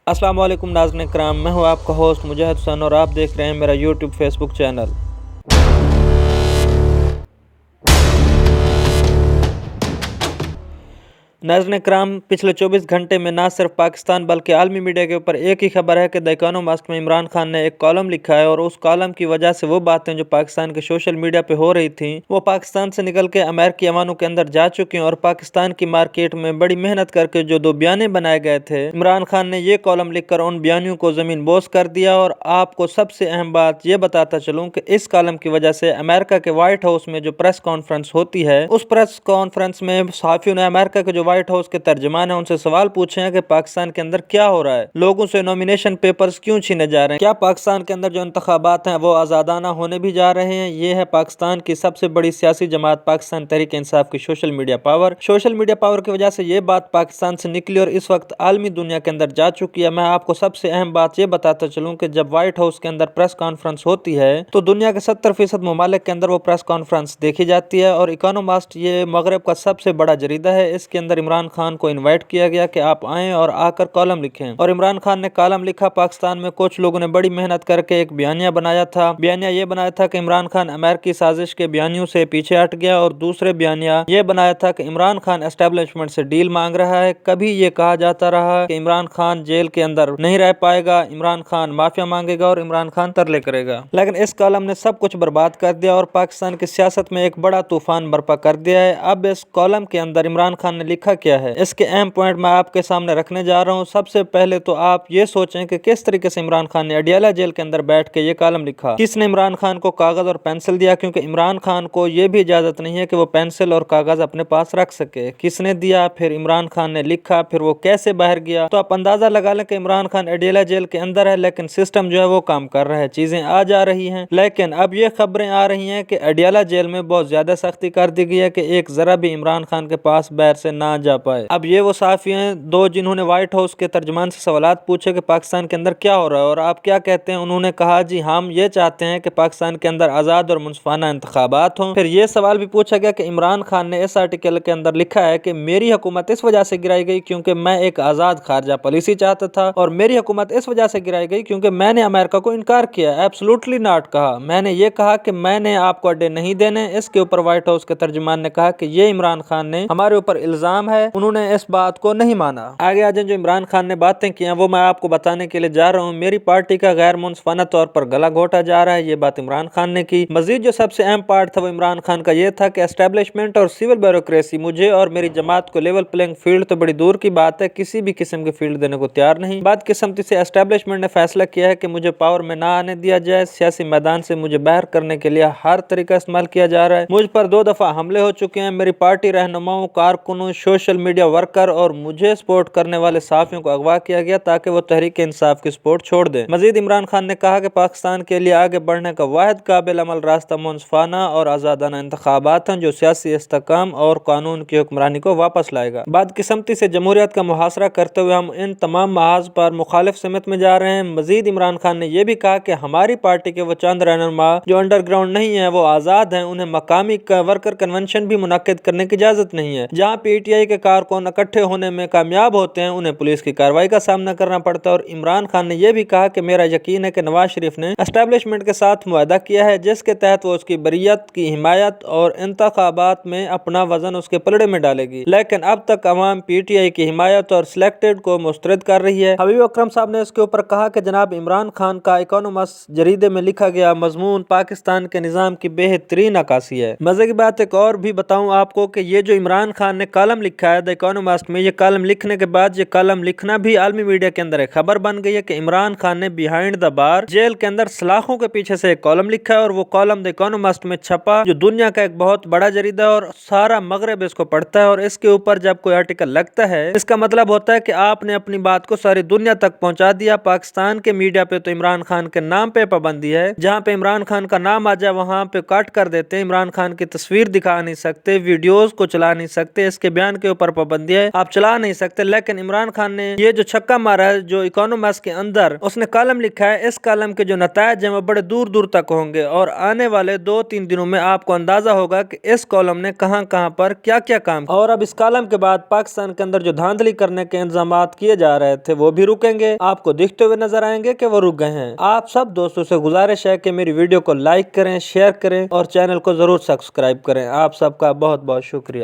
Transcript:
अस्सलाम वालेकुम नाज़रीन इकराम, मैं हूं आपका होस्ट मुजाहिद हुसैन और आप देख रहे हैं मेरा यूट्यूब फेसबुक चैनल। नाज़रीन इकराम, पिछले 24 घंटे में ना सिर्फ पाकिस्तान बल्कि आलमी मीडिया के ऊपर एक ही खबर है कि द इकोनॉमिस्ट में इमरान खान ने एक कॉलम लिखा है और उस कॉलम की वजह से वो बातें जो पाकिस्तान के सोशल मीडिया पे हो रही थी वो पाकिस्तान से निकल के अमेरिकी अवानों के अंदर जा चुकी हैं और पाकिस्तान की मार्केट में बड़ी मेहनत करके जो दो बयाने बनाए गए थे, इमरान खान ने ये कॉलम लिखकर उन बयानियों को ज़मीन बोस कर दिया। और आपको सबसे अहम बात ये बताता चलूँ कि इस कॉलम की वजह से अमेरिका के व्हाइट हाउस में जो प्रेस कॉन्फ्रेंस होती है, उस प्रेस कॉन्फ्रेंस में सहाफ़ियों ने अमेरिका के जो व्हाइट हाउस के तर्जमान है उनसे सवाल पूछे हैं कि पाकिस्तान के अंदर क्या हो रहा है, लोगों से नॉमिनेशन पेपर्स क्यों छीने जा रहे हैं, क्या पाकिस्तान के अंदर जो इंतखाबात हैं वो आज़ादाना होने भी जा रहे हैं। ये है पाकिस्तान की सबसे बड़ी सियासी जमात पाकिस्तान तहरीक इंसाफ की सोशल मीडिया पावर की वजह से ये बात पाकिस्तान से निकली और इस वक्त आलमी दुनिया के अंदर जा चुकी है। मैं आपको सबसे अहम बात ये बताता चलूँ कि जब व्हाइट हाउस के अंदर प्रेस कॉन्फ्रेंस होती है तो दुनिया के 70% ममालिक के अंदर वो प्रेस कॉन्फ्रेंस देखी जाती है और इकोनॉमिस्ट ये मगरब का सबसे बड़ा जरीदा है, इसके अंदर इमरान खान को इनवाइट किया गया कि आप आएं और आकर कॉलम लिखें। और इमरान खान ने कॉलम लिखा। पाकिस्तान में कुछ लोगों ने बड़ी मेहनत करके एक बयानिया बनाया था। बयानिया ये बनाया था कि इमरान खान अमेरिकी साजिश के बयानियों से पीछे हट गया और दूसरे बयानिया ये बनाया था कि इमरान खान एस्टेब्लिशमेंट से डील मांग रहा है। कभी ये कहा जाता रहा कि इमरान खान जेल के अंदर नहीं रह पाएगा, इमरान खान माफिया मांगेगा और इमरान खान तरले करेगा। लेकिन इस कॉलम ने सब कुछ बर्बाद कर दिया और पाकिस्तान की सियासत में एक बड़ा तूफान बर्पा कर दिया है। अब इस कॉलम के अंदर इमरान खान ने लिखा क्या है, इसके अहम पॉइंट मैं आपके सामने रखने जा रहा हूं। सबसे पहले तो आप ये सोचें कि किस तरीके से इमरान खान ने अडियाला जेल के अंदर बैठ के ये कॉलम लिखा। किसने इमरान खान को कागज और पेंसिल दिया, क्योंकि इमरान खान को ये भी इजाजत नहीं है कि वो पेंसिल और कागज अपने पास रख सके। किसने दिया, फिर इमरान खान ने लिखा, फिर वो कैसे बाहर गया। तो आप अंदाजा लगा लें कि इमरान खान अडियाला जेल के अंदर है, लेकिन सिस्टम जो है वो काम कर रहा है, चीजें आ जा रही हैं। लेकिन अब ये खबरें आ रही हैं कि अडियाला जेल में बहुत ज्यादा सख्ती कर दी गई है कि एक जरा भी इमरान खान के पास बाहर से ना जा पाए। अब ये वो साफी हैं दो जिन्होंने व्हाइट हाउस के तर्जमान से सवालात पूछे कि पाकिस्तान के अंदर क्या हो रहा है और आप क्या कहते हैं। उन्होंने कहा जी हम ये चाहते हैं कि पाकिस्तान के अंदर आज़ाद और मुनसिफाना इंतखाबात हों। फिर ये सवाल भी पूछा गया कि इमरान खान ने इस आर्टिकल के अंदर लिखा है कि मेरी हुकूमत इस वजह से गिराई गई क्योंकि मैं एक आज़ाद खारजा पॉलिसी चाहता था और मेरी हुकूमत इस वजह से गिराई गई क्योंकि मैंने अमेरिका को इनकार किया। एब्सोल्युटली नॉट कहा, मैंने ये कहा कि मैंने आपको अड्डे नहीं देने। इसके ऊपर व्हाइट हाउस के तर्जमान ने कहा कि ये इमरान खान ने हमारे ऊपर इल्जाम है, उन्होंने इस बात को नहीं माना। आगे आज जो इमरान खान ने बातें की हैं वो मैं आपको बताने के लिए जा रहा हूँ। मेरी पार्टी का गैर मुनसिफाना तौर पर गला घोटा जा रहा है, ये बात इमरान खान ने की। मजीद जो सबसे अहम पार्ट था वो इमरान खान का ये था कि एस्टेब्लिशमेंट और सिविल ब्यूरोक्रेसी मुझे और मेरी जमात को लेवल प्लेइंग फील्ड तो बड़ी दूर की बात है, किसी भी किस्म की फील्ड देने को तैयार नहीं। बदकिस्मती से एस्टेब्लिशमेंट ने फैसला किया है कि मुझे पावर में ना आने दिया जाए, सियासी मैदान से मुझे बाहर करने के लिए हर तरीका इस्तेमाल किया जा रहा है। मुझ पर 2 दफा हमले हो चुके हैं। मेरी पार्टी रहनुमाओं, कारकुनों, सोशल मीडिया वर्कर और मुझे सपोर्ट करने वाले साफियों को अगवा किया गया ताकि वो तहरीक इंसाफ की सपोर्ट छोड़ दे। मजीद इमरान खान ने कहा कि पाकिस्तान के लिए आगे बढ़ने का वाहिद काबिल अमल रास्ता मुनसिफाना और आज़ादाना इंतखाबात हैं जो सियासी इस्तेकाम और कानून की हुक्मरानी को वापस लाएगा। बदकिस्मती से जमहूरियत का मुहासरा करते हुए हम इन तमाम महाज पर मुखालिफ सिमत में जा रहे हैं। मजीद इमरान खान ने यह भी कहा कि हमारी पार्टी के वो चंद रहनुमा जो अंडरग्राउंड नहीं है वो आज़ाद हैं, उन्हें मकामी वर्कर कन्वेंशन भी मुनक्किद करने की इजाजत नहीं है। जहाँ PTI के कारकुन इकट्ठे होने में कामयाब होते हैं उन्हें पुलिस की कार्रवाई का सामना करना पड़ता है। और इमरान खान ने यह भी कहा कि मेरा यकीन है कि नवाज शरीफ ने एस्टेब्लिशमेंट के साथ मुआहदा किया है जिसके तहत वो उसकी बरियत की हिमायत और इंतखाबात में अपना वजन उसके पलड़े में डालेगी। लेकिन अब तक अवाम PTI की हिमायत और सिलेक्टेड को मुस्तरद कर रही है। हबीब अकरम साहब ने इसके ऊपर कहा कि जनाब इमरान खान का इकोनॉमिस्ट जरीदे में लिखा गया मजमून पाकिस्तान के निज़ाम की बेहतरीन अक्कासी है। मजे की बात एक और भी बताऊं आपको कि ये जो इमरान खान ने कॉलम लिखा है द इकोनॉमिस्ट में, ये कॉलम लिखने के बाद ये कॉलम लिखना भी आलमी मीडिया के अंदर एक खबर बन गई है कि इमरान खान ने बिहाइंड द बार जेल के अंदर सलाखों के पीछे से एक कॉलम लिखा है और वो कॉलम द इकोनॉमिस्ट में छपा जो दुनिया का एक बहुत बड़ा जरीदा है और सारा मगरब इसको पढ़ता है। और इसके ऊपर जब कोई आर्टिकल लगता है इसका मतलब होता है कि आपने अपनी बात को सारी दुनिया तक पहुंचा दिया। पाकिस्तान के मीडिया पे तो इमरान खान के नाम पे पाबंदी है, जहाँ पे इमरान खान का नाम आ जाए वहां पे कट कर देते हैं। इमरान खान की तस्वीर दिखा नहीं सकते, वीडियोज को चला नहीं सकते, इसके बयान के के ऊपर पाबंदी है, आप चला नहीं सकते। लेकिन इमरान खान ने ये जो छक्का मारा है जो इकोनॉमिस्ट के अंदर, उसने कॉलम लिखा है, इस कॉलम के जो नतायज हैं वो बड़े दूर दूर तक होंगे और आने वाले 2-3 दिनों में आपको अंदाजा होगा कि इस कॉलम ने कहां कहां पर क्या क्या काम किया। और अब इस कॉलम के बाद पाकिस्तान के अंदर जो धांधली करने के इंतजाम किए जा रहे थे वो भी रुकेंगे, आपको दिखते हुए नजर आएंगे कि वो रुक गए हैं। आप सब दोस्तों से गुजारिश है कि मेरी वीडियो को लाइक करें, शेयर करें और चैनल को जरूर सब्सक्राइब करें। आप सबका बहुत बहुत शुक्रिया।